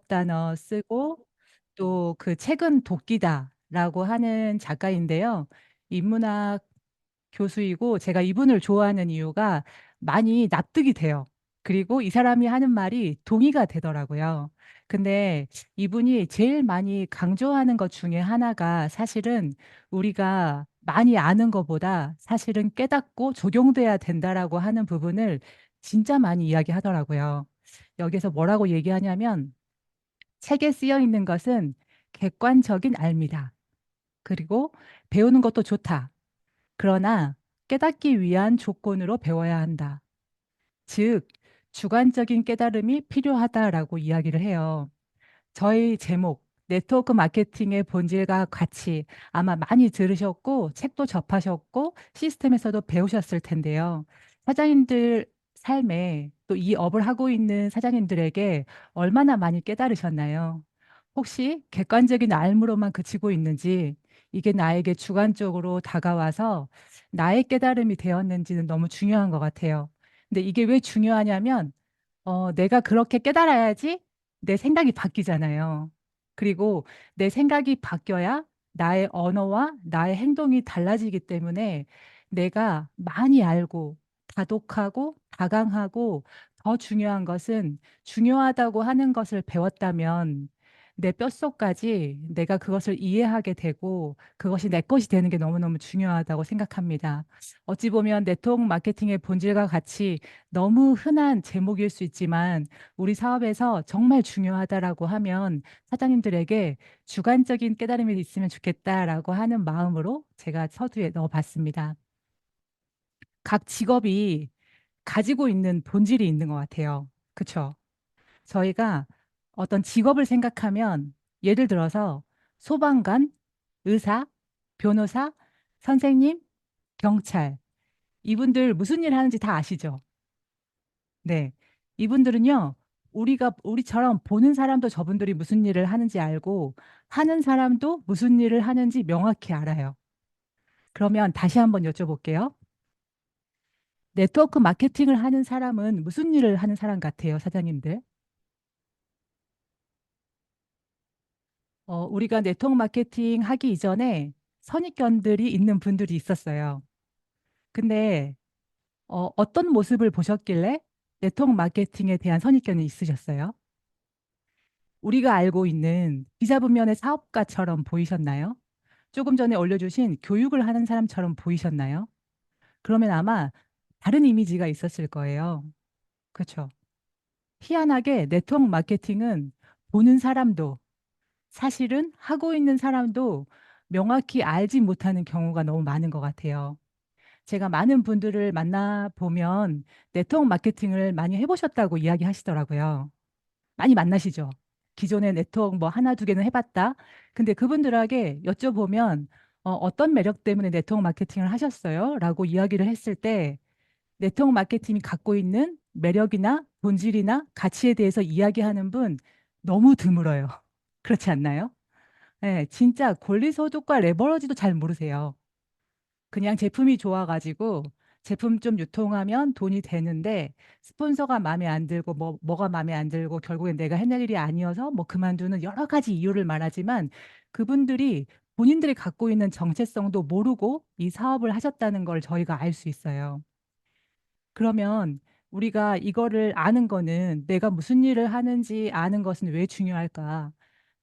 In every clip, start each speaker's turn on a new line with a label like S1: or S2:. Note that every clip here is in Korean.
S1: 단어 쓰고 또 그 책은 도끼다라고 하는 작가인데요. 인문학 교수이고 제가 이분을 좋아하는 이유가 많이 납득이 돼요. 그리고 이 사람이 하는 말이 동의가 되더라고요. 근데 이분이 제일 많이 강조하는 것 중에 하나가 사실은 우리가 많이 아는 것보다 사실은 깨닫고 적용돼야 된다라고 하는 부분을 진짜 많이 이야기하더라고요. 여기서 뭐라고 얘기하냐면 책에 쓰여 있는 것은 객관적인 알미다. 그리고 배우는 것도 좋다. 그러나 깨닫기 위한 조건으로 배워야 한다. 즉, 주관적인 깨달음이 필요하다라고 이야기를 해요. 저희 제목, 네트워크 마케팅의 본질과 가치 아마 많이 들으셨고, 책도 접하셨고, 시스템에서도 배우셨을 텐데요. 사장님들 삶에 또 이 업을 하고 있는 사장님들에게 얼마나 많이 깨달으셨나요? 혹시 객관적인 알무로만 그치고 있는지, 이게 나에게 주관적으로 다가와서 나의 깨달음이 되었는지는 너무 중요한 것 같아요. 근데 이게 왜 중요하냐면, 내가 그렇게 깨달아야지 내 생각이 바뀌잖아요. 그리고 내 생각이 바뀌어야 나의 언어와 나의 행동이 달라지기 때문에 내가 많이 알고 다독하고 다강하고 더 중요한 것은 중요하다고 하는 것을 배웠다면 내 뼛속까지 내가 그것을 이해하게 되고 그것이 내 것이 되는 게 너무너무 중요하다고 생각합니다. 어찌 보면 네트워크 마케팅의 본질과 같이 너무 흔한 제목일 수 있지만 우리 사업에서 정말 중요하다라고 하면 사장님들에게 주관적인 깨달음이 있으면 좋겠다라고 하는 마음으로 제가 서두에 넣어봤습니다. 각 직업이 가지고 있는 본질이 있는 것 같아요. 그렇죠? 저희가 어떤 직업을 생각하면 예를 들어서 소방관, 의사, 변호사, 선생님, 경찰 이분들 무슨 일 하는지 다 아시죠? 네. 이분들은요, 우리처럼 보는 사람도 저분들이 무슨 일을 하는지 알고, 하는 사람도 무슨 일을 하는지 명확히 알아요. 그러면 다시 한번 여쭤볼게요. 네트워크 마케팅을 하는 사람은 무슨 일을 하는 사람 같아요, 사장님들? 우리가 네트워크 마케팅 하기 이전에 선입견들이 있는 분들이 있었어요. 근데 어떤 모습을 보셨길래 네트워크 마케팅에 대한 선입견이 있으셨어요? 우리가 알고 있는 기자분면의 사업가처럼 보이셨나요? 조금 전에 올려주신 교육을 하는 사람처럼 보이셨나요? 그러면 아마 다른 이미지가 있었을 거예요. 그렇죠. 희한하게 네트워크 마케팅은 보는 사람도 사실은 하고 있는 사람도 명확히 알지 못하는 경우가 너무 많은 것 같아요. 제가 많은 분들을 만나보면 네트워크 마케팅을 많이 해보셨다고 이야기하시더라고요. 많이 만나시죠? 기존의 네트워크 뭐 하나 두 개는 해봤다. 근데 그분들에게 여쭤보면 어떤 매력 때문에 네트워크 마케팅을 하셨어요? 라고 이야기를 했을 때 네트워크 마케팅이 갖고 있는 매력이나 본질이나 가치에 대해서 이야기하는 분 너무 드물어요. 그렇지 않나요? 네, 진짜 권리소득과 레버러지도 잘 모르세요. 그냥 제품이 좋아가지고 제품 좀 유통하면 돈이 되는데 스폰서가 마음에 안 들고 뭐가 마음에 안 들고 결국엔 내가 해낼 일이 아니어서 뭐 그만두는 여러 가지 이유를 말하지만 그분들이 본인들이 갖고 있는 정체성도 모르고 이 사업을 하셨다는 걸 저희가 알 수 있어요. 그러면 우리가 이거를 아는 거는 내가 무슨 일을 하는지 아는 것은 왜 중요할까?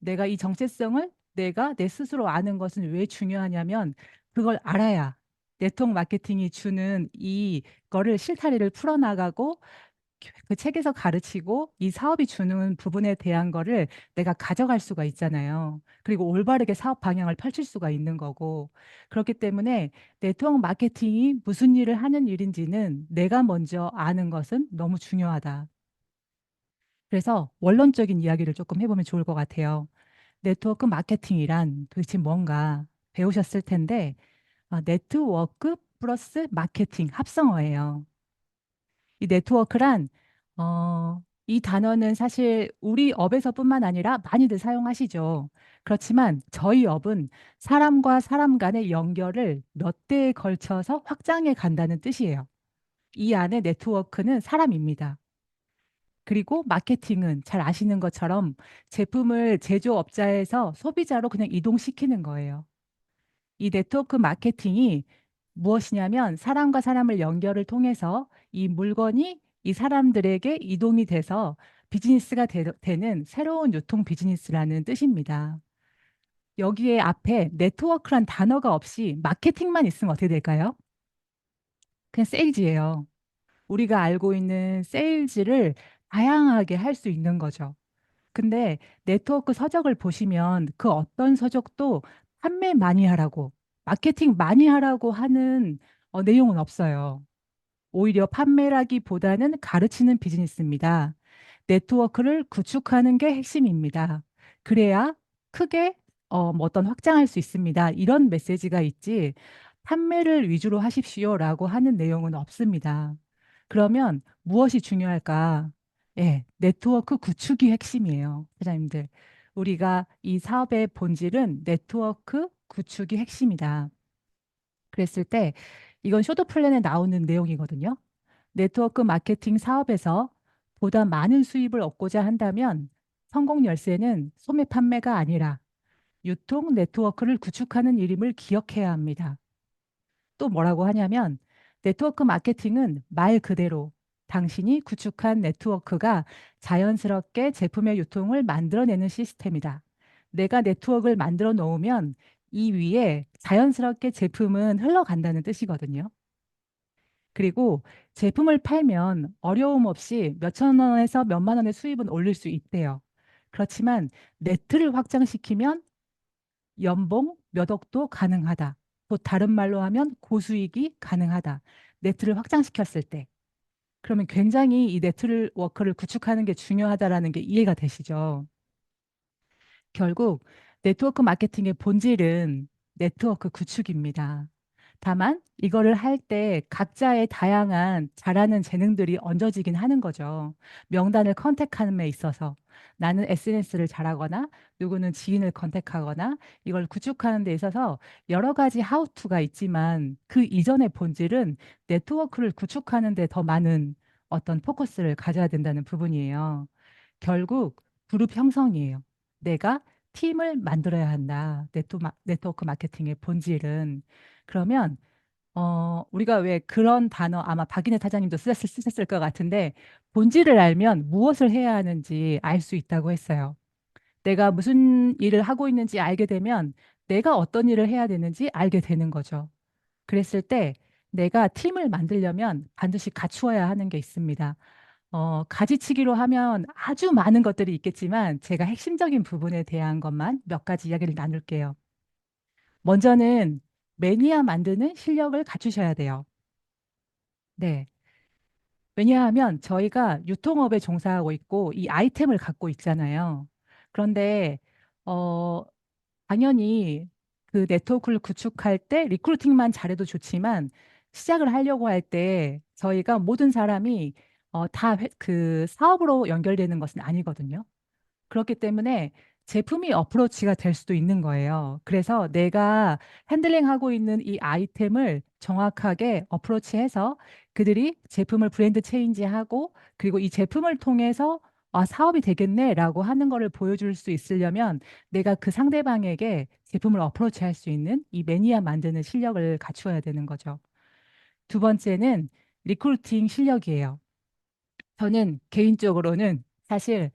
S1: 내가 이 정체성을 내가 내 스스로 아는 것은 왜 중요하냐면 그걸 알아야 네트워크 마케팅이 주는 이거를 실타래를 풀어나가고 그 책에서 가르치고 이 사업이 주는 부분에 대한 거를 내가 가져갈 수가 있잖아요. 그리고 올바르게 사업 방향을 펼칠 수가 있는 거고. 그렇기 때문에 네트워크 마케팅이 무슨 일을 하는 일인지는 내가 먼저 아는 것은 너무 중요하다. 그래서 원론적인 이야기를 조금 해보면 좋을 것 같아요. 네트워크 마케팅이란 도대체 뭔가 배우셨을 텐데, 네트워크 플러스 마케팅 합성어예요. 이 네트워크란 이 단어는 사실 우리 업에서뿐만 아니라 많이들 사용하시죠. 그렇지만 저희 업은 사람과 사람 간의 연결을 몇 대에 걸쳐서 확장해 간다는 뜻이에요. 이 안에 네트워크는 사람입니다. 그리고 마케팅은 잘 아시는 것처럼 제품을 제조업자에서 소비자로 그냥 이동시키는 거예요. 이 네트워크 마케팅이 무엇이냐면 사람과 사람을 연결을 통해서 이 물건이 이 사람들에게 이동이 돼서 비즈니스가 되는 새로운 유통 비즈니스라는 뜻입니다. 여기에 앞에 네트워크란 단어가 없이 마케팅만 있으면 어떻게 될까요? 그냥 세일즈예요. 우리가 알고 있는 세일즈를 다양하게 할 수 있는 거죠. 근데 네트워크 서적을 보시면 그 어떤 서적도 판매 많이 하라고, 마케팅 많이 하라고 하는 내용은 없어요. 오히려 판매라기보다는 가르치는 비즈니스입니다. 네트워크를 구축하는 게 핵심입니다. 그래야 크게 뭐 어떤 확장할 수 있습니다. 이런 메시지가 있지 판매를 위주로 하십시오라고 하는 내용은 없습니다. 그러면 무엇이 중요할까? 예, 네트워크 구축이 핵심이에요, 사장님들. 우리가 이 사업의 본질은 네트워크 구축이 핵심이다. 그랬을 때 이건 쇼트 플랜에 나오는 내용이거든요. 네트워크 마케팅 사업에서 보다 많은 수입을 얻고자 한다면 성공 열쇠는 소매 판매가 아니라 유통 네트워크를 구축하는 일임을 기억해야 합니다. 또 뭐라고 하냐면 네트워크 마케팅은 말 그대로 당신이 구축한 네트워크가 자연스럽게 제품의 유통을 만들어내는 시스템이다. 내가 네트워크를 만들어 놓으면 이 위에 자연스럽게 제품은 흘러간다는 뜻이거든요. 그리고 제품을 팔면 어려움 없이 몇천 원에서 몇만 원의 수입은 올릴 수 있대요. 그렇지만 네트를 확장시키면 연봉 몇 억도 가능하다. 또 다른 말로 하면 고수익이 가능하다. 네트를 확장시켰을 때. 그러면 굉장히 이 네트워크를 구축하는 게 중요하다라는 게 이해가 되시죠? 결국 네트워크 마케팅의 본질은 네트워크 구축입니다. 다만 이거를 할 때 각자의 다양한 잘하는 재능들이 얹어지긴 하는 거죠. 명단을 컨택하는 데 있어서 나는 SNS를 잘하거나 누구는 지인을 컨택하거나 이걸 구축하는 데 있어서 여러 가지 하우투가 있지만 그 이전의 본질은 네트워크를 구축하는 데 더 많은 어떤 포커스를 가져야 된다는 부분이에요. 결국 그룹 형성이에요. 내가 팀을 만들어야 한다. 네트워크 마케팅의 본질은. 그러면 우리가 왜 그런 단어 아마 박인혜 사장님도 쓰셨을 것 같은데 본질을 알면 무엇을 해야 하는지 알 수 있다고 했어요. 내가 무슨 일을 하고 있는지 알게 되면 내가 어떤 일을 해야 되는지 알게 되는 거죠. 그랬을 때 내가 팀을 만들려면 반드시 갖추어야 하는 게 있습니다. 가지치기로 하면 아주 많은 것들이 있겠지만 제가 핵심적인 부분에 대한 것만 몇 가지 이야기를 나눌게요. 먼저는 매니아 만드는 실력을 갖추셔야 돼요. 네. 왜냐하면 저희가 유통업에 종사하고 있고 이 아이템을 갖고 있잖아요. 그런데 어, 당연히 그 네트워크를 구축할 때 리크루팅만 잘해도 좋지만 시작을 하려고 할 때 저희가 모든 사람이 다 그 사업으로 연결되는 것은 아니거든요. 그렇기 때문에 제품이 어프로치가 될 수도 있는 거예요. 그래서 내가 핸들링하고 있는 이 아이템을 정확하게 어프로치해서 그들이 제품을 브랜드 체인지하고 그리고 이 제품을 통해서 사업이 되겠네라고 하는 거를 보여줄 수 있으려면 내가 그 상대방에게 제품을 어프로치할 수 있는 이 매니아 만드는 실력을 갖추어야 되는 거죠. 두 번째는 리크루팅 실력이에요. 저는 개인적으로는 사실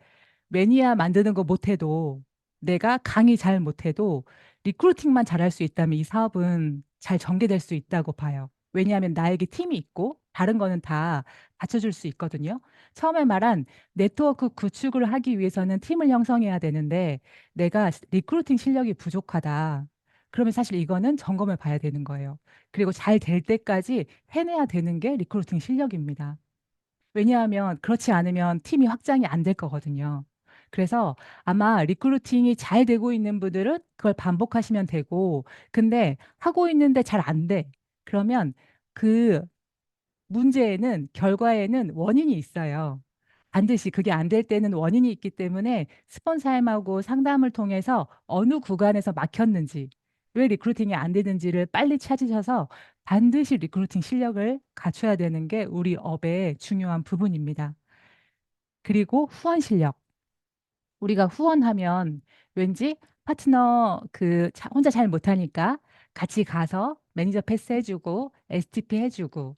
S1: 매니아 만드는 거 못해도 내가 강의 잘 못해도 리크루팅만 잘할 수 있다면 이 사업은 잘 전개될 수 있다고 봐요. 왜냐하면 나에게 팀이 있고 다른 거는 다 받쳐줄 수 있거든요. 처음에 말한 네트워크 구축을 하기 위해서는 팀을 형성해야 되는데 내가 리크루팅 실력이 부족하다. 그러면 사실 이거는 점검을 봐야 되는 거예요. 그리고 잘 될 때까지 해내야 되는 게 리크루팅 실력입니다. 왜냐하면 그렇지 않으면 팀이 확장이 안 될 거거든요. 그래서 아마 리크루팅이 잘 되고 있는 분들은 그걸 반복하시면 되고, 근데 하고 있는데 잘 안 돼. 그러면 그 문제에는, 결과에는 원인이 있어요. 반드시 그게 안 될 때는 원인이 있기 때문에 스폰서님하고 상담을 통해서 어느 구간에서 막혔는지, 왜 리크루팅이 안 되는지를 빨리 찾으셔서 반드시 리크루팅 실력을 갖춰야 되는 게 우리 업의 중요한 부분입니다. 그리고 후원 실력. 우리가 후원하면 왠지 파트너 혼자 잘 못하니까 같이 가서 매니저 패스 해주고 STP 해주고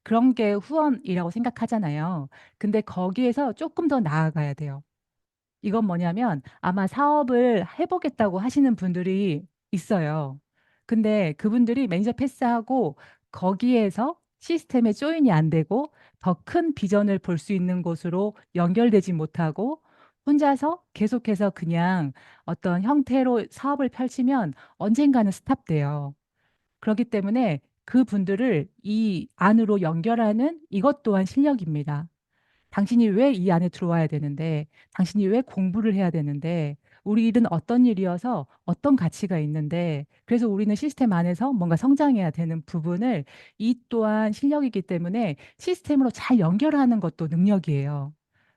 S1: 그런 게 후원이라고 생각하잖아요. 근데 거기에서 조금 더 나아가야 돼요. 이건 뭐냐면 아마 사업을 해보겠다고 하시는 분들이 있어요. 근데 그분들이 매니저 패스하고 거기에서 시스템에 조인이 안 되고 더 큰 비전을 볼 수 있는 곳으로 연결되지 못하고 혼자서 계속해서 그냥 어떤 형태로 사업을 펼치면 언젠가는 스탑돼요. 그렇기 때문에 그분들을 이 안으로 연결하는 이것 또한 실력입니다. 당신이 왜 이 안에 들어와야 되는데, 당신이 왜 공부를 해야 되는데, 우리 일은 어떤 일이어서 어떤 가치가 있는데, 그래서 우리는 시스템 안에서 뭔가 성장해야 되는 부분을 이 또한 실력이기 때문에 시스템으로 잘 연결하는 것도 능력이에요.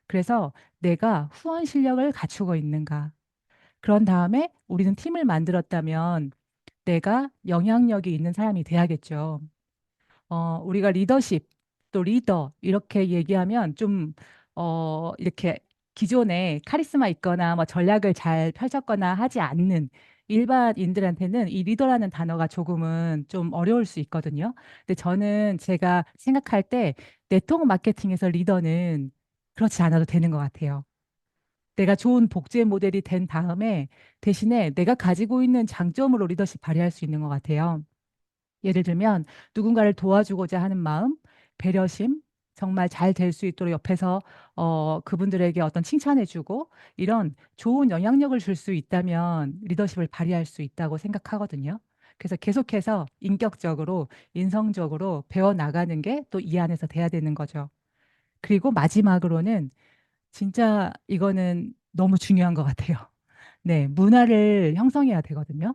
S1: 그래서 내가 후원 실력을 갖추고 있는가. 그런 다음에 우리는 팀을 만들었다면 내가 영향력이 있는 사람이 돼야겠죠. 우리가 리더십, 또 리더, 이렇게 얘기하면 좀, 이렇게 기존에 카리스마 있거나 뭐 전략을 잘 펼쳤거나 하지 않는 일반인들한테는 이 리더라는 단어가 조금은 좀 어려울 수 있거든요. 근데 저는 제가 생각할 때 네트워크 마케팅에서 리더는 그렇지 않아도 되는 것 같아요. 내가 좋은 복제 모델이 된 다음에 대신에 내가 가지고 있는 장점으로 리더십 발휘할 수 있는 것 같아요. 예를 들면 누군가를 도와주고자 하는 마음, 배려심, 정말 잘 될 수 있도록 옆에서 그분들에게 어떤 칭찬해주고 이런 좋은 영향력을 줄 수 있다면 리더십을 발휘할 수 있다고 생각하거든요. 그래서 계속해서 인격적으로, 인성적으로 배워 나가는 게 또 이 안에서 돼야 되는 거죠. 그리고 마지막으로는 진짜 이거는 너무 중요한 것 같아요. 네, 문화를 형성해야 되거든요.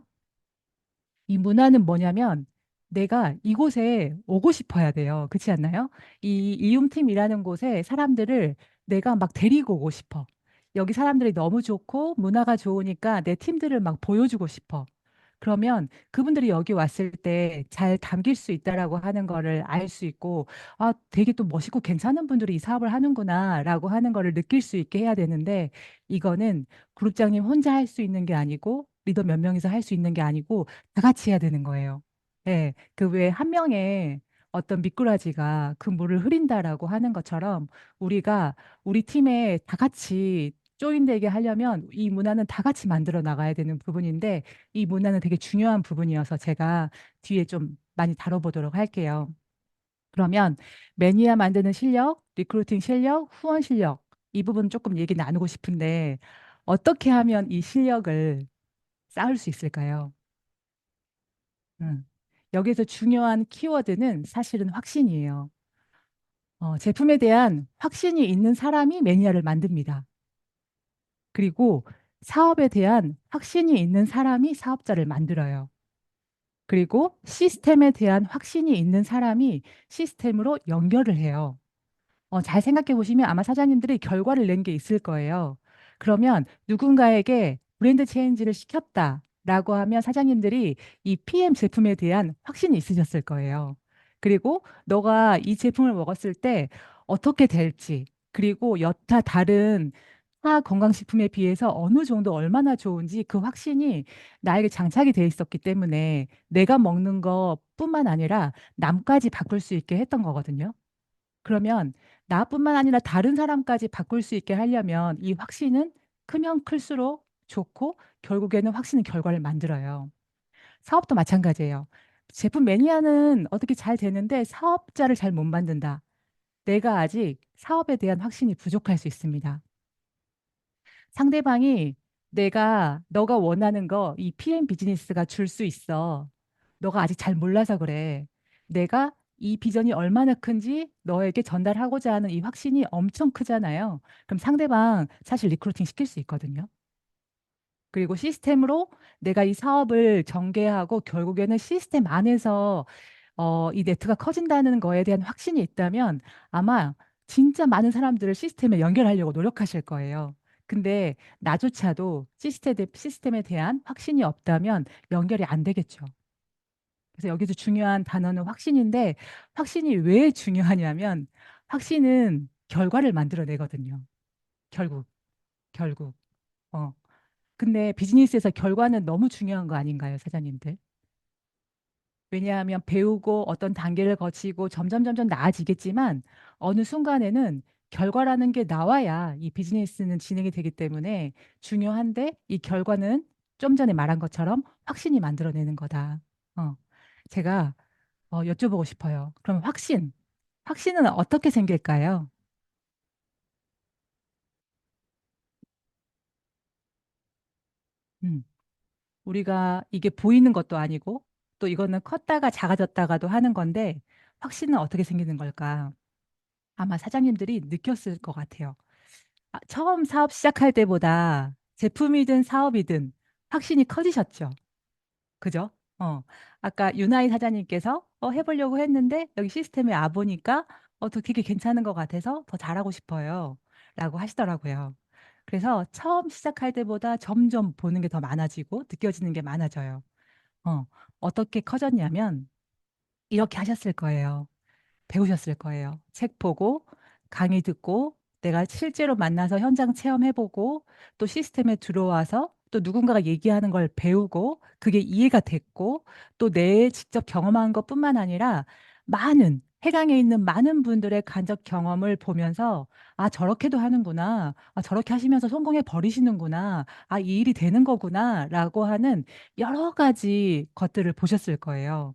S1: 이 문화는 뭐냐면 내가 이곳에 오고 싶어야 돼요. 그렇지 않나요? 이 이움팀이라는 곳에 사람들을 내가 막 데리고 오고 싶어. 여기 사람들이 너무 좋고 문화가 좋으니까 내 팀들을 막 보여주고 싶어. 그러면 그분들이 여기 왔을 때 잘 담길 수 있다라고 하는 거를 알 수 있고, 아, 되게 또 멋있고 괜찮은 분들이 이 사업을 하는구나라고 하는 거를 느낄 수 있게 해야 되는데, 이거는 그룹장님 혼자 할 수 있는 게 아니고, 리더 몇 명이서 할 수 있는 게 아니고, 다 같이 해야 되는 거예요. 예, 그 왜 한 명의 어떤 미꾸라지가 그 물을 흐린다라고 하는 것처럼 우리가 우리 팀에 다 같이 조인되게 하려면 이 문화는 다 같이 만들어 나가야 되는 부분인데 이 문화는 되게 중요한 부분이어서 제가 뒤에 좀 많이 다뤄보도록 할게요. 그러면 매니아 만드는 실력, 리크루팅 실력, 후원 실력 이 부분 조금 얘기 나누고 싶은데 어떻게 하면 이 실력을 쌓을 수 있을까요? 음. 여기서 중요한 키워드는 사실은 확신이에요. 제품에 대한 확신이 있는 사람이 매니아를 만듭니다. 그리고 사업에 대한 확신이 있는 사람이 사업자를 만들어요. 그리고 시스템에 대한 확신이 있는 사람이 시스템으로 연결을 해요. 잘 생각해 보시면 아마 사장님들이 결과를 낸 게 있을 거예요. 그러면 누군가에게 브랜드 체인지를 시켰다라고 하면 사장님들이 이 PM 제품에 대한 확신이 있으셨을 거예요. 그리고 너가 이 제품을 먹었을 때 어떻게 될지, 그리고 여타 다른 타 건강식품에 비해서 어느 정도 얼마나 좋은지 그 확신이 나에게 장착이 돼 있었기 때문에 내가 먹는 것뿐만 아니라 남까지 바꿀 수 있게 했던 거거든요. 그러면 나뿐만 아니라 다른 사람까지 바꿀 수 있게 하려면 이 확신은 크면 클수록 좋고 결국에는 확신은 결과를 만들어요. 사업도 마찬가지예요. 제품 매니아는 어떻게 잘 되는데 사업자를 잘 못 만든다. 내가 아직 사업에 대한 확신이 부족할 수 있습니다. 상대방이 너가 원하는 거 이 PM 비즈니스가 줄 수 있어. 너가 아직 잘 몰라서 그래. 내가 이 비전이 얼마나 큰지 너에게 전달하고자 하는 이 확신이 엄청 크잖아요. 그럼 상대방 사실 리크루팅 시킬 수 있거든요. 그리고 시스템으로 내가 이 사업을 전개하고 결국에는 시스템 안에서 이 네트가 커진다는 거에 대한 확신이 있다면 아마 진짜 많은 사람들을 시스템에 연결하려고 노력하실 거예요. 근데 나조차도 시스템에 대한 확신이 없다면 연결이 안 되겠죠. 그래서 여기서 중요한 단어는 확신인데 확신이 왜 중요하냐면 확신은 결과를 만들어내거든요. 결국, 결국. 어. 근데 비즈니스에서 결과는 너무 중요한 거 아닌가요, 사장님들? 왜냐하면 배우고 어떤 단계를 거치고 점점 나아지겠지만 어느 순간에는 결과라는 게 나와야 이 비즈니스는 진행이 되기 때문에 중요한데 이 결과는 좀 전에 말한 것처럼 확신이 만들어내는 거다. 어. 제가 여쭤보고 싶어요. 그럼 확신은 어떻게 생길까요? 음. 우리가 이게 보이는 것도 아니고 또 이거는 컸다가 작아졌다가도 하는 건데 확신은 어떻게 생기는 걸까? 아마 사장님들이 느꼈을 것 같아요. 처음 사업 시작할 때보다 제품이든 사업이든 확신이 커지셨죠. 그죠? 어. 아까 유나이 사장님께서 해보려고 했는데 여기 시스템에 와 보니까 더 되게 괜찮은 것 같아서 더 잘하고 싶어요. 라고 하시더라고요. 그래서 처음 시작할 때보다 점점 보는 게 더 많아지고 느껴지는 게 많아져요. 어. 어떻게 커졌냐면 이렇게 하셨을 거예요. 배우셨을 거예요. 책 보고, 강의 듣고, 내가 실제로 만나서 현장 체험해보고, 또 시스템에 들어와서 또 누군가가 얘기하는 걸 배우고, 그게 이해가 됐고, 또 내 직접 경험한 것뿐만 아니라 해강에 있는 많은 분들의 간접 경험을 보면서, 아, 저렇게도 하는구나. 아, 저렇게 하시면서 성공해 버리시는구나. 아, 이 일이 되는 거구나. 라고 하는 여러 가지 것들을 보셨을 거예요.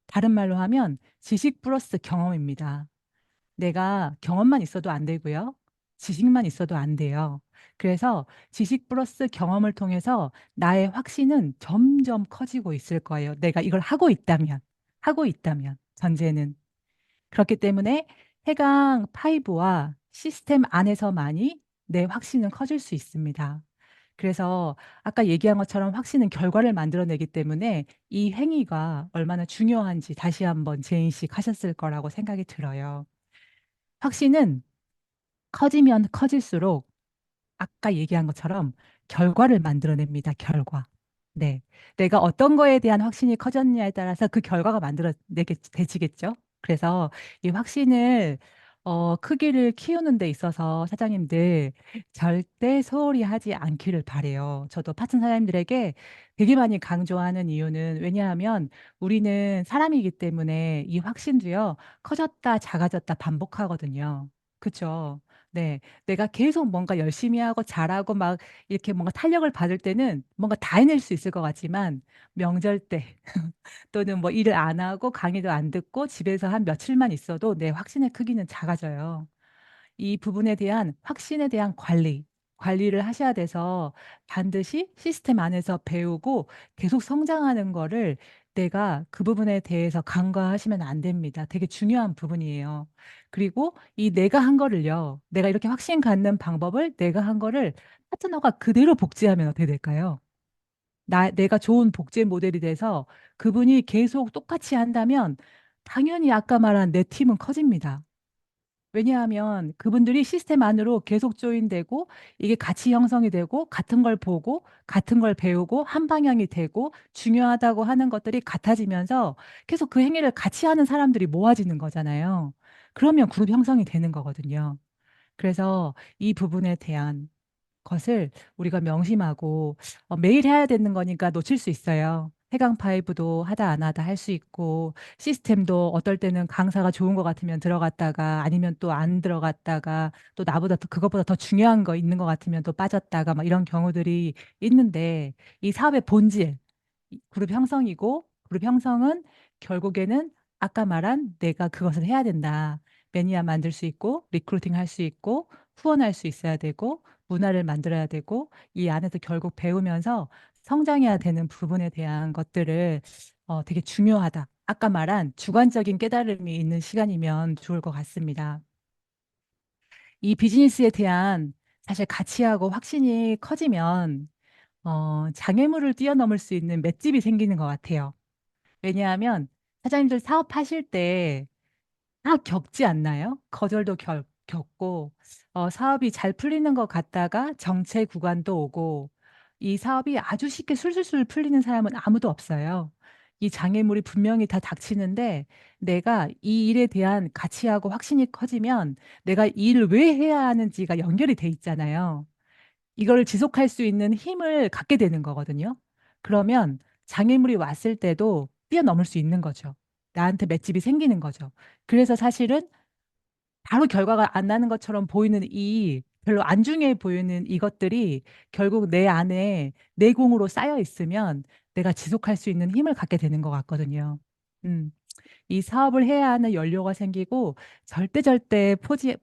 S1: 다른 말로 하면 지식 플러스 경험입니다. 내가 경험만 있어도 안 되고요. 지식만 있어도 안 돼요. 그래서 지식 플러스 경험을 통해서 나의 확신은 점점 커지고 있을 거예요. 내가 이걸 하고 있다면, 전제는. 그렇기 때문에 해강 5와 시스템 안에서만이 내 확신은 커질 수 있습니다. 그래서 아까 얘기한 것처럼 확신은 결과를 만들어내기 때문에 이 행위가 얼마나 중요한지 다시 한번 재인식하셨을 거라고 생각이 들어요. 확신은 커지면 커질수록 아까 얘기한 것처럼 결과를 만들어냅니다. 결과. 네. 내가 어떤 거에 대한 확신이 커졌냐에 따라서 그 결과가 만들어내게 되지겠죠. 그래서 이 확신을 크기를 키우는 데 있어서 사장님들 절대 소홀히 하지 않기를 바래요. 저도 파트 사장님들에게 되게 많이 강조하는 이유는 왜냐하면 우리는 사람이기 때문에 이 확신도요, 커졌다 작아졌다 반복하거든요. 그렇죠? 네. 내가 계속 뭔가 열심히 하고 잘하고 막 이렇게 뭔가 탄력을 받을 때는 뭔가 다 해낼 수 있을 것 같지만 명절 때 또는 뭐 일을 안 하고 강의도 안 듣고 집에서 한 며칠만 있어도 내 확신의 크기는 작아져요. 이 부분에 대한 확신에 대한 관리를 하셔야 돼서 반드시 시스템 안에서 배우고 계속 성장하는 거를 내가 그 부분에 대해서 간과하시면 안 됩니다. 되게 중요한 부분이에요. 그리고 이 내가 한 거를요, 내가 이렇게 확신 갖는 방법을 내가 한 거를 파트너가 그대로 복제하면 어떻게 될까요? 내가 좋은 복제 모델이 돼서 그분이 계속 똑같이 한다면 당연히 아까 말한 내 팀은 커집니다. 왜냐하면 그분들이 시스템 안으로 계속 조인되고 이게 가치 형성이 되고 같은 걸 보고 같은 걸 배우고 한 방향이 되고 중요하다고 하는 것들이 같아지면서 계속 그 행위를 같이 하는 사람들이 모아지는 거잖아요. 그러면 그룹 형성이 되는 거거든요. 그래서 이 부분에 대한 것을 우리가 명심하고 매일 해야 되는 거니까 놓칠 수 있어요. 해강 파이브도 하다 안 하다 할 수 있고 시스템도 어떨 때는 강사가 좋은 것 같으면 들어갔다가 아니면 또 안 들어갔다가 또 나보다 더 그것보다 더 중요한 거 있는 것 같으면 또 빠졌다가 막 이런 경우들이 있는데 이 사업의 본질 그룹 형성이고 그룹 형성은 결국에는 아까 말한 내가 그것을 해야 된다. 매니아 만들 수 있고 리크루팅 할 수 있고 후원할 수 있어야 되고 문화를 만들어야 되고 이 안에서 결국 배우면서 성장해야 되는 부분에 대한 것들을 되게 중요하다. 아까 말한 주관적인 깨달음이 있는 시간이면 좋을 것 같습니다. 이 비즈니스에 대한 사실 가치하고 확신이 커지면 장애물을 뛰어넘을 수 있는 맷집이 생기는 것 같아요. 왜냐하면 사장님들 사업하실 때 다 겪지 않나요? 거절도 겪고, 사업이 잘 풀리는 것 같다가 정체 구간도 오고, 이 사업이 아주 쉽게 술술술 풀리는 사람은 아무도 없어요. 이 장애물이 분명히 다 닥치는데 내가 이 일에 대한 가치하고 확신이 커지면 내가 이 일을 왜 해야 하는지가 연결이 돼 있잖아요. 이거를 지속할 수 있는 힘을 갖게 되는 거거든요. 그러면 장애물이 왔을 때도 뛰어넘을 수 있는 거죠. 나한테 맷집이 생기는 거죠. 그래서 사실은 바로 결과가 안 나는 것처럼 보이는 이 별로 안 중요해 보이는 이것들이 결국 내 안에 내공으로 쌓여 있으면 내가 지속할 수 있는 힘을 갖게 되는 것 같거든요. 음. 이 사업을 해야 하는 연료가 생기고 절대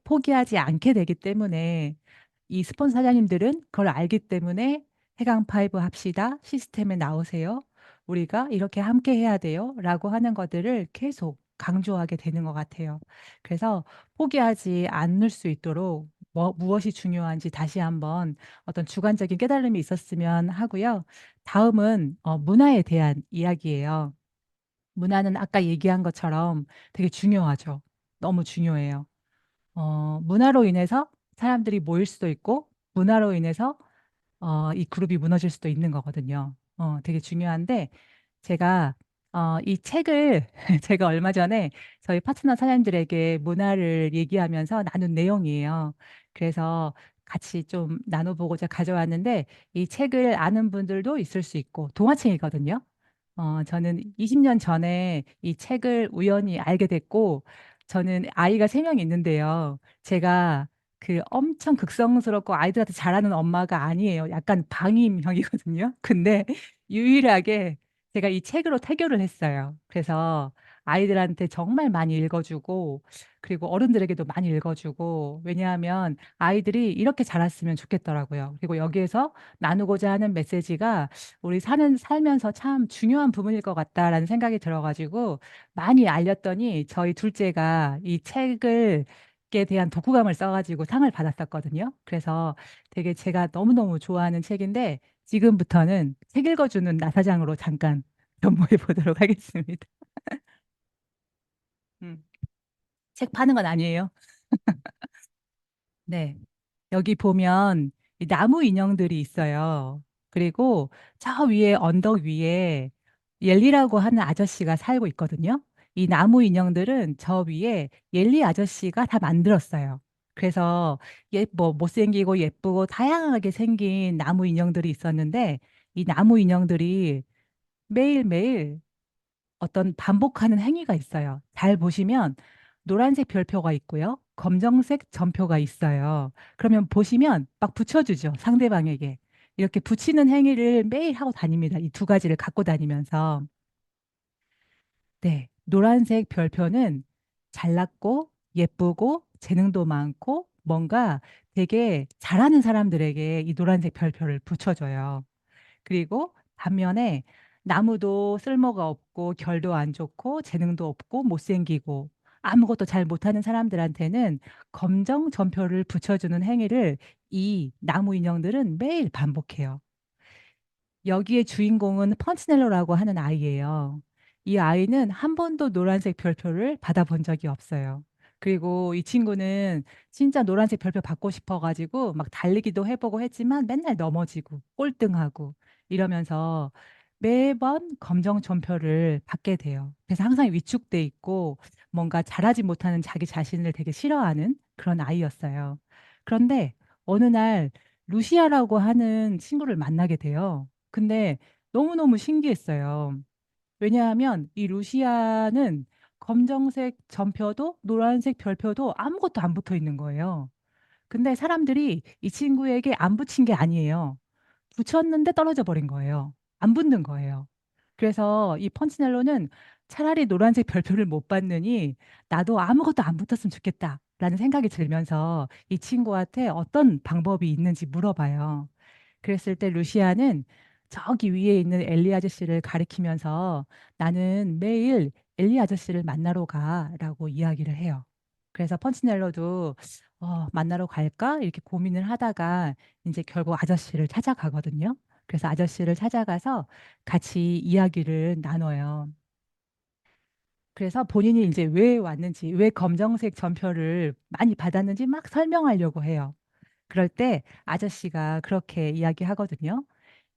S1: 포기하지 않게 되기 때문에 이 스폰서 사장님들은 그걸 알기 때문에 해강 파이브 합시다. 시스템에 나오세요. 우리가 이렇게 함께 해야 돼요. 라고 하는 것들을 계속 강조하게 되는 것 같아요. 그래서 포기하지 않을 수 있도록 무엇이 중요한지 다시 한번 어떤 주관적인 깨달음이 있었으면 하고요. 다음은 문화에 대한 이야기예요. 문화는 아까 얘기한 것처럼 되게 중요하죠. 너무 중요해요. 문화로 인해서 사람들이 모일 수도 있고, 문화로 인해서 이 그룹이 무너질 수도 있는 거거든요. 되게 중요한데, 제가 이 책을 제가 얼마 전에 저희 파트너 사장님들에게 문화를 얘기하면서 나눈 내용이에요. 그래서 같이 좀 나눠보고자 가져왔는데, 이 책을 아는 분들도 있을 수 있고, 동화책이거든요. 저는 20년 전에 이 책을 우연히 알게 됐고, 저는 아이가 3명 있는데요. 제가 그 엄청 극성스럽고 아이들한테 잘하는 엄마가 아니에요. 약간 방임형이거든요. 근데 유일하게 제가 이 책으로 태교를 했어요. 그래서 아이들한테 정말 많이 읽어주고, 그리고 어른들에게도 많이 읽어주고, 왜냐하면 아이들이 이렇게 자랐으면 좋겠더라고요. 그리고 여기에서 나누고자 하는 메시지가 우리 살면서 참 중요한 부분일 것 같다라는 생각이 들어가지고 많이 알렸더니 저희 둘째가 이 책을 에 대한 독후감을 써가지고 상을 받았었거든요. 그래서 되게 제가 너무너무 좋아하는 책인데 지금부터는 책 읽어주는 나사장으로 잠깐 변모해 보도록 하겠습니다. 음, 책 파는 건 아니에요. 네. 여기 보면 이 나무 인형들이 있어요. 그리고 저 위에 언덕 위에 옐리라고 하는 아저씨가 살고 있거든요. 이 나무 인형들은 저 위에 옐리 아저씨가 다 만들었어요. 그래서 뭐 못생기고 예쁘고 다양하게 생긴 나무 인형들이 있었는데 이 나무 인형들이 매일매일 어떤 반복하는 행위가 있어요. 잘 보시면 노란색 별표가 있고요. 검정색 점표가 있어요. 그러면 보시면 막 붙여주죠. 상대방에게. 이렇게 붙이는 행위를 매일 하고 다닙니다. 이 두 가지를 갖고 다니면서. 네. 노란색 별표는 잘났고 예쁘고 재능도 많고 뭔가 되게 잘하는 사람들에게 이 노란색 별표를 붙여줘요. 그리고 반면에 나무도 쓸모가 없고 결도 안 좋고 재능도 없고 못생기고 아무것도 잘 못하는 사람들한테는 검정 점표를 붙여주는 행위를 이 나무 인형들은 매일 반복해요. 여기에 주인공은 펀치넬로라고 하는 아이예요. 이 아이는 한 번도 노란색 별표를 받아본 적이 없어요. 그리고 이 친구는 진짜 노란색 별표 받고 싶어가지고 막 달리기도 해보고 했지만 맨날 넘어지고 꼴등하고 이러면서 매번 검정 점표를 받게 돼요. 그래서 항상 위축돼 있고 뭔가 잘하지 못하는 자기 자신을 되게 싫어하는 그런 아이였어요. 그런데 어느 날 루시아라고 하는 친구를 만나게 돼요. 근데 너무너무 신기했어요. 왜냐하면 이 루시아는 검정색 점표도 노란색 별표도 아무것도 안 붙어 있는 거예요. 근데 사람들이 이 친구에게 안 붙인 게 아니에요. 붙였는데 떨어져 버린 거예요. 안 붙는 거예요. 그래서 이 펀치넬로는 차라리 노란색 별표를 못 받느니 나도 아무것도 안 붙었으면 좋겠다라는 생각이 들면서 이 친구한테 어떤 방법이 있는지 물어봐요. 그랬을 때 루시아는 저기 위에 있는 엘리 아저씨를 가리키면서 나는 매일 엘리 아저씨를 만나러 가라고 이야기를 해요. 그래서 펀치넬로도 만나러 갈까? 이렇게 고민을 하다가 이제 결국 아저씨를 찾아가거든요. 그래서 아저씨를 찾아가서 같이 이야기를 나눠요. 그래서 본인이 이제 왜 왔는지, 왜 검정색 전표를 많이 받았는지 막 설명하려고 해요. 그럴 때 아저씨가 그렇게 이야기하거든요.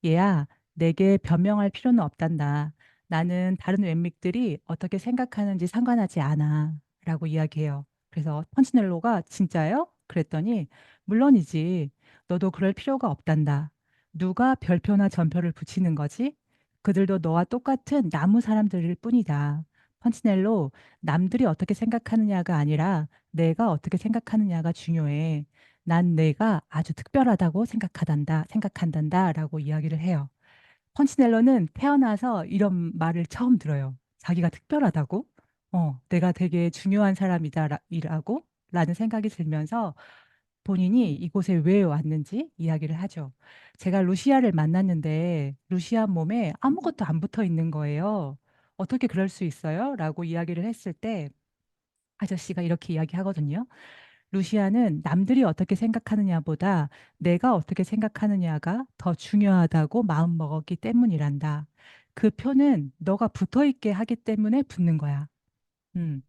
S1: 얘야, 내게 변명할 필요는 없단다. 나는 다른 웹믹들이 어떻게 생각하는지 상관하지 않아. 라고 이야기해요. 그래서 펀치넬로가 진짜요? 그랬더니 물론이지. 너도 그럴 필요가 없단다. 누가 별표나 전표를 붙이는 거지? 그들도 너와 똑같은 나무 사람들일 뿐이다. 펀치넬로, 남들이 어떻게 생각하느냐가 아니라 내가 어떻게 생각하느냐가 중요해. 난 내가 아주 특별하다고 생각한단다 라고 이야기를 해요. 펀치넬로는 태어나서 이런 말을 처음 들어요. 자기가 특별하다고? 내가 되게 중요한 사람이다라고? 라는 생각이 들면서 본인이 이곳에 왜 왔는지 이야기를 하죠. 제가 루시아를 만났는데 루시아 몸에 아무것도 안 붙어 있는 거예요. 어떻게 그럴 수 있어요? 라고 이야기를 했을 때 아저씨가 이렇게 이야기하거든요. 루시아는 남들이 어떻게 생각하느냐보다 내가 어떻게 생각하느냐가 더 중요하다고 마음먹었기 때문이란다. 그 표는 너가 붙어 있게 하기 때문에 붙는 거야. 음.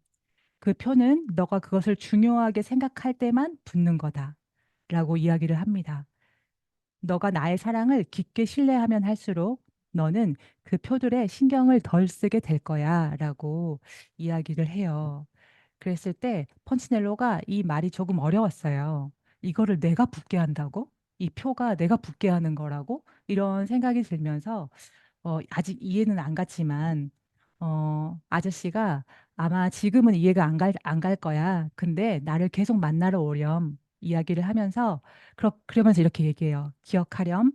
S1: 그 표는 너가 그것을 중요하게 생각할 때만 붙는 거다. 라고 이야기를 합니다. 너가 나의 사랑을 깊게 신뢰하면 할수록 너는 그 표들에 신경을 덜 쓰게 될 거야. 라고 이야기를 해요. 그랬을 때 펀치넬로가 이 말이 조금 어려웠어요. 이거를 내가 붙게 한다고? 이 표가 내가 붙게 하는 거라고? 이런 생각이 들면서 아직 이해는 안 갔지만 아저씨가 아마 지금은 이해가 안 갈 거야. 근데 나를 계속 만나러 오렴. 이야기를 하면서 그러면서 이렇게 얘기해요. 기억하렴.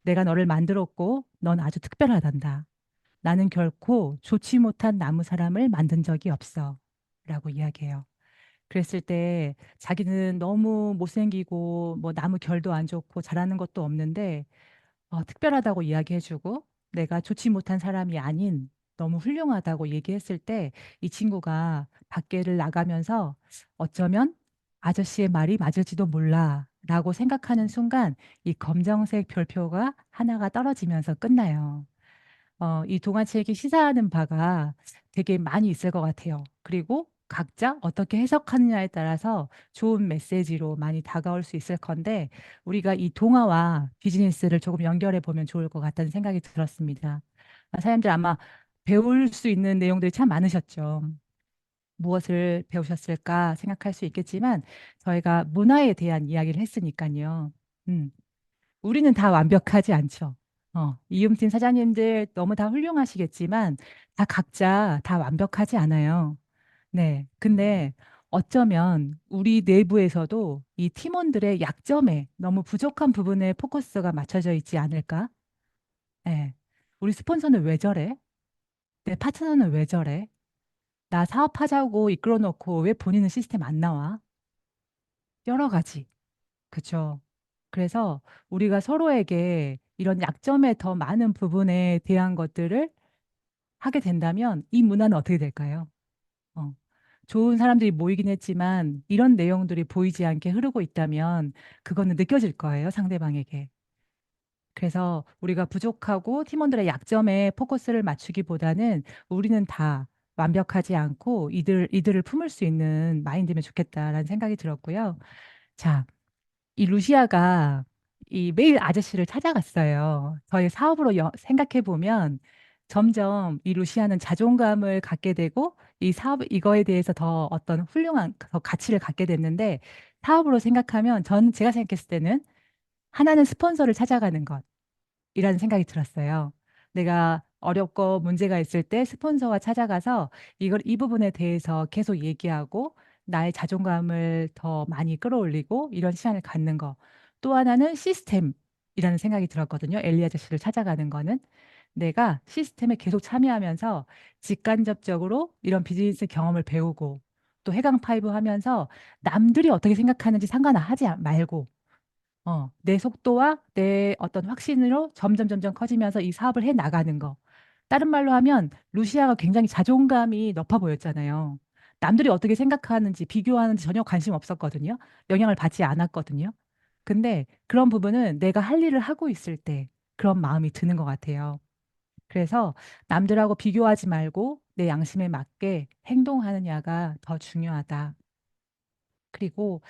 S1: 내가 너를 만들었고 넌 아주 특별하단다. 나는 결코 좋지 못한 나무 사람을 만든 적이 없어. 라고 이야기해요. 그랬을 때 자기는 너무 못생기고 뭐 나무 결도 안 좋고 잘하는 것도 없는데 특별하다고 이야기해주고 내가 좋지 못한 사람이 아닌 너무 훌륭하다고 얘기했을 때 이 친구가 밖에를 나가면서 어쩌면 아저씨의 말이 맞을지도 몰라 라고 생각하는 순간 이 검정색 별표가 하나가 떨어지면서 끝나요. 이 동화책이 시사하는 바가 되게 많이 있을 것 같아요. 그리고 각자 어떻게 해석하느냐에 따라서 좋은 메시지로 많이 다가올 수 있을 건데, 우리가 이 동화와 비즈니스를 조금 연결해 보면 좋을 것 같다는 생각이 들었습니다. 사람들 아마 배울 수 있는 내용들이 참 많으셨죠. 무엇을 배우셨을까 생각할 수 있겠지만, 저희가 문화에 대한 이야기를 했으니까요. 음. 우리는 다 완벽하지 않죠. 이음팀 사장님들 너무 다 훌륭하시겠지만 다 각자 다 완벽하지 않아요. 네. 근데 어쩌면 우리 내부에서도 이 팀원들의 약점에 너무 부족한 부분에 포커스가 맞춰져 있지 않을까? 네. 우리 스폰서는 왜 저래? 내 파트너는 왜 저래? 나 사업하자고 이끌어 놓고 왜 본인은 시스템 안 나와? 여러 가지. 그죠. 그래서 우리가 서로에게 이런 약점에 더 많은 부분에 대한 것들을 하게 된다면 이 문화는 어떻게 될까요? 어, 좋은 사람들이 모이긴 했지만 이런 내용들이 보이지 않게 흐르고 있다면 그거는 느껴질 거예요, 상대방에게. 그래서 우리가 부족하고 팀원들의 약점에 포커스를 맞추기보다는 우리는 다 완벽하지 않고 이들을 품을 수 있는 마인드면 좋겠다라는 생각이 들었고요. 자, 이 루시아가 이 매일 아저씨를 찾아갔어요. 저희 사업으로 생각해 보면 점점 이 루시아는 자존감을 갖게 되고 이 사업 이거에 대해서 더 어떤 훌륭한 더 가치를 갖게 됐는데 사업으로 생각하면 제가 생각했을 때는 하나는 스폰서를 찾아가는 것. 이라는 생각이 들었어요. 내가 어렵고 문제가 있을 때 스폰서와 찾아가서 이 부분에 대해서 계속 얘기하고 나의 자존감을 더 많이 끌어올리고 이런 시간을 갖는 거. 또 하나는 시스템이라는 생각이 들었거든요. 엘리 아저씨를 찾아가는 거는. 내가 시스템에 계속 참여하면서 직간접적으로 이런 비즈니스 경험을 배우고 또 해강 파이브 하면서 남들이 어떻게 생각하는지 상관하지 말고 내 속도와 내 어떤 확신으로 점점 커지면서 이 사업을 해 나가는 거. 다른 말로 하면 루시아가 굉장히 자존감이 높아 보였잖아요. 남들이 어떻게 생각하는지 비교하는지 전혀 관심 없었거든요. 영향을 받지 않았거든요. 근데 그런 부분은 내가 할 일을 하고 있을 때 그런 마음이 드는 것 같아요. 그래서 남들하고 비교하지 말고 내 양심에 맞게 행동하느냐가 더 중요하다. 그리고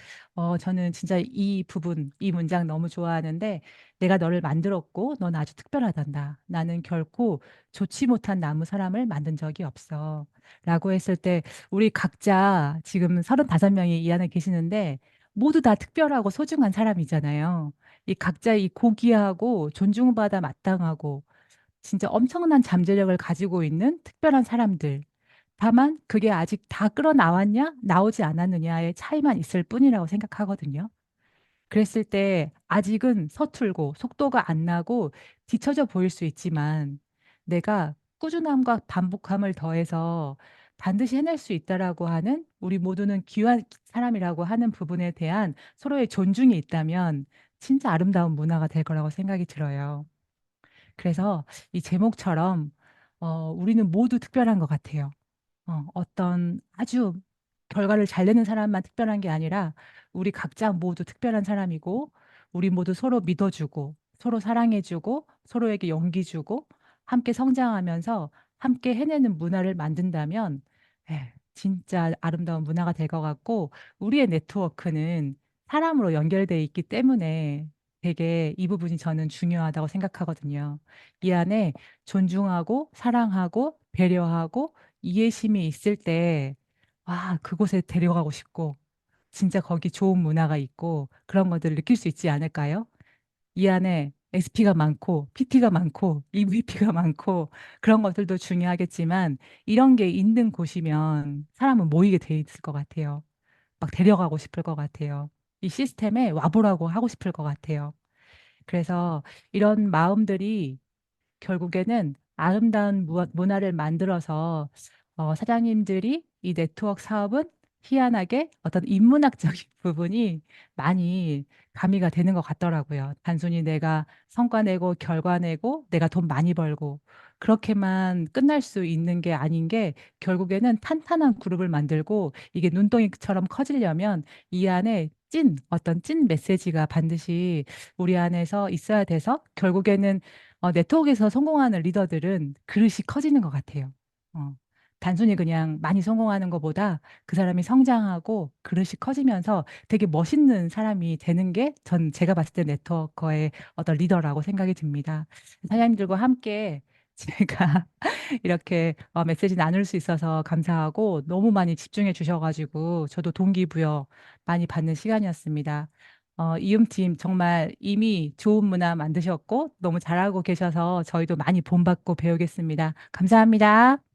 S1: 저는 진짜 이 부분, 이 문장 너무 좋아하는데 내가 너를 만들었고 넌 아주 특별하단다. 나는 결코 좋지 못한 나무 사람을 만든 적이 없어. 라고 했을 때 우리 각자 지금 35명이 이 안에 계시는데 모두 다 특별하고 소중한 사람이잖아요. 이 각자 이 고귀하고 존중받아 마땅하고 진짜 엄청난 잠재력을 가지고 있는 특별한 사람들. 다만 그게 아직 다 끌어나왔냐, 나오지 않았느냐의 차이만 있을 뿐이라고 생각하거든요. 그랬을 때 아직은 서툴고 속도가 안 나고 뒤처져 보일 수 있지만 내가 꾸준함과 반복함을 더해서 반드시 해낼 수 있다라고 하는 우리 모두는 귀한 사람이라고 하는 부분에 대한 서로의 존중이 있다면 진짜 아름다운 문화가 될 거라고 생각이 들어요. 그래서 이 제목처럼 우리는 모두 특별한 것 같아요. 어떤 아주 결과를 잘 내는 사람만 특별한 게 아니라 우리 각자 모두 특별한 사람이고 우리 모두 서로 믿어주고 서로 사랑해주고 서로에게 용기 주고 함께 성장하면서 함께 해내는 문화를 만든다면 진짜 아름다운 문화가 될 것 같고 우리의 네트워크는 사람으로 연결돼 있기 때문에 되게 이 부분이 저는 중요하다고 생각하거든요. 이 안에 존중하고 사랑하고 배려하고 이해심이 있을 때, 와, 그곳에 데려가고 싶고, 진짜 거기 좋은 문화가 있고, 그런 것들을 느낄 수 있지 않을까요? 이 안에 SP가 많고, PT가 많고, EVP가 많고, 그런 것들도 중요하겠지만, 이런 게 있는 곳이면 사람은 모이게 돼 있을 것 같아요. 막 데려가고 싶을 것 같아요. 이 시스템에 와보라고 하고 싶을 것 같아요. 그래서 이런 마음들이 결국에는 아름다운 문화를 만들어서 사장님들이 이 네트워크 사업은 희한하게 어떤 인문학적인 부분이 많이 가미가 되는 것 같더라고요. 단순히 내가 성과 내고 결과 내고 내가 돈 많이 벌고 그렇게만 끝날 수 있는 게 아닌 게 결국에는 탄탄한 그룹을 만들고 이게 눈덩이처럼 커지려면 이 안에 어떤 찐 메시지가 반드시 우리 안에서 있어야 돼서 결국에는 네트워크에서 성공하는 리더들은 그릇이 커지는 것 같아요. 어, 단순히 그냥 많이 성공하는 것보다 그 사람이 성장하고 그릇이 커지면서 되게 멋있는 사람이 되는 게 전 제가 봤을 때 네트워커의 어떤 리더라고 생각이 듭니다. 사장님들과 함께 제가 이렇게 메시지 나눌 수 있어서 감사하고 너무 많이 집중해 주셔가지고 저도 동기부여 많이 받는 시간이었습니다. 이음팀 정말 이미 좋은 문화 만드셨고 너무 잘하고 계셔서 저희도 많이 본받고 배우겠습니다. 감사합니다.